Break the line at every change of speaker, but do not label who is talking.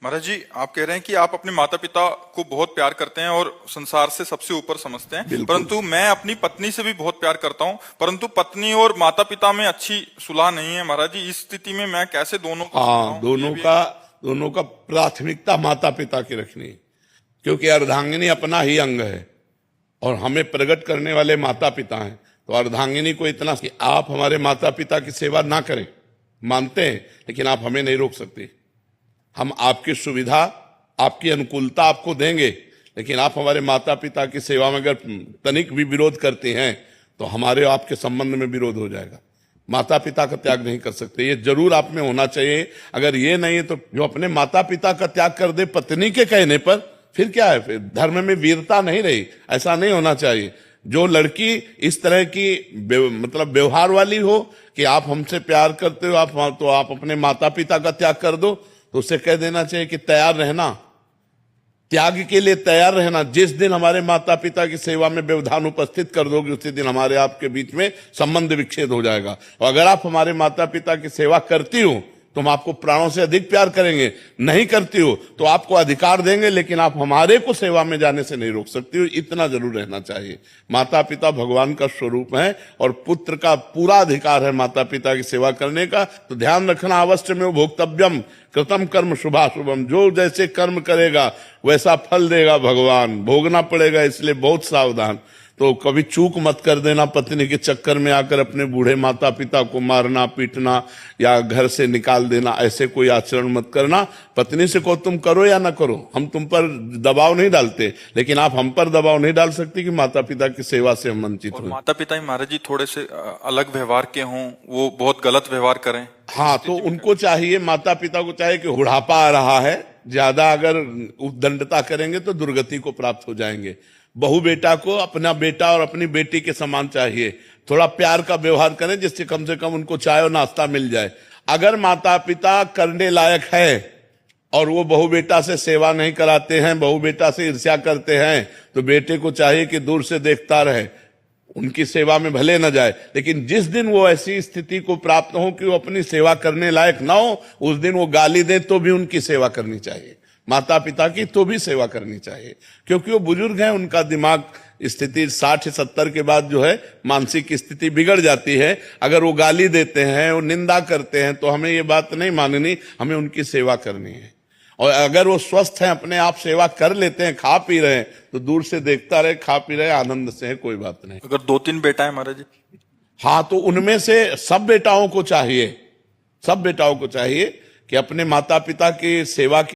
महाराज जी, आप कह रहे हैं कि आप अपने माता पिता को बहुत प्यार करते हैं और संसार से सबसे ऊपर समझते हैं।
बिल्कुल।
परंतु मैं अपनी पत्नी से भी बहुत प्यार करता हूं, परंतु पत्नी और माता पिता में अच्छी सुलह नहीं है। महाराज जी, इस स्थिति में मैं कैसे दोनों को
हाँ,
समझाऊं? ये भी
दोनों का प्राथमिकता माता पिता की रखनी है, क्योंकि अर्धांगिनी अपना ही अंग है और हमें प्रकट करने वाले माता पिता हैं। तो अर्धांगिनी को इतना कि आप हमारे माता पिता की सेवा ना करें, मानते हैं, लेकिन आप हमें नहीं रोक सकते। हम आपकी सुविधा, आपकी अनुकूलता आपको देंगे, लेकिन आप हमारे माता पिता की सेवा में अगर तनिक भी विरोध करते हैं तो हमारे आपके संबंध में विरोध हो जाएगा। माता पिता का त्याग नहीं कर सकते, ये जरूर आप में होना चाहिए। अगर ये नहीं है तो जो अपने माता पिता का त्याग कर दे पत्नी के कहने पर, फिर क्या है? फिर धर्म में वीरता नहीं रही। ऐसा नहीं होना चाहिए। जो लड़की इस तरह की मतलब व्यवहार वाली हो कि आप हमसे प्यार करते हो, आप अपने माता पिता का त्याग कर दो, तो उसे कह देना चाहिए कि तैयार रहना, त्याग के लिए तैयार रहना। जिस दिन हमारे माता पिता की सेवा में व्यवधान उपस्थित कर दोगे, उसी दिन हमारे आपके बीच में संबंध विच्छेद हो जाएगा। और अगर आप हमारे माता पिता की सेवा करती हो तो हम आपको प्राणों से अधिक प्यार करेंगे। नहीं करती हो तो आपको अधिकार देंगे, लेकिन आप हमारे को सेवा में जाने से नहीं रोक सकती हो। इतना जरूर रहना चाहिए। माता पिता भगवान का स्वरूप है और पुत्र का पूरा अधिकार है माता पिता की सेवा करने का। तो ध्यान रखना, अवश्य में भोक्तव्यम कृतम कर्म शुभाशुभम। जो जैसे कर्म करेगा वैसा फल देगा भगवान, भोगना पड़ेगा, इसलिए बहुत सावधान। तो कभी चूक मत कर देना, पत्नी के चक्कर में आकर अपने बूढ़े माता पिता को मारना, पीटना या घर से निकाल देना, ऐसे कोई आचरण मत करना। पत्नी से को तुम करो या ना करो, हम तुम पर दबाव नहीं डालते, लेकिन आप हम पर दबाव नहीं डाल सकती कि माता पिता की सेवा से हम वंचित हो।
माता पिता ही महाराज जी थोड़े से अलग व्यवहार के हों, वो बहुत गलत व्यवहार करें।
हाँ, तो उनको चाहिए, माता पिता को चाहिए कि बुढ़ापा आ रहा है, ज्यादा अगर उद्दंडता करेंगे तो दुर्गति को प्राप्त हो जाएंगे। बहू बेटा को अपना बेटा और अपनी बेटी के समान चाहिए। थोड़ा प्यार का व्यवहार करें जिससे कम से कम उनको चाय और नाश्ता मिल जाए। अगर माता पिता करने लायक है और वो बहू बेटा से सेवा नहीं कराते हैं, बहू बेटा से ईर्ष्या करते हैं, तो बेटे को चाहिए कि दूर से देखता रहे, उनकी सेवा में भले न जाए। लेकिन जिस दिन वो ऐसी स्थिति को प्राप्त हो कि वो अपनी सेवा करने लायक ना हो, उस दिन वो गाली दे तो भी उनकी सेवा करनी चाहिए। माता पिता की तो भी सेवा करनी चाहिए, क्योंकि वो बुजुर्ग हैं, उनका दिमाग स्थिति 60-70 के बाद जो है मानसिक स्थिति बिगड़ जाती है। अगर वो गाली देते हैं, वो निंदा करते हैं, तो हमें ये बात नहीं माननी, हमें उनकी सेवा करनी है। और अगर वो स्वस्थ हैं, अपने आप सेवा कर लेते हैं, खा पी रहे हैं, तो दूर से देखता रहे, खा पी रहे, आनंद से है, कोई बात नहीं।
अगर 2-3 बेटा है महाराज जी?
हाँ, तो उनमें से सब बेटाओं को चाहिए कि अपने माता पिता की सेवा की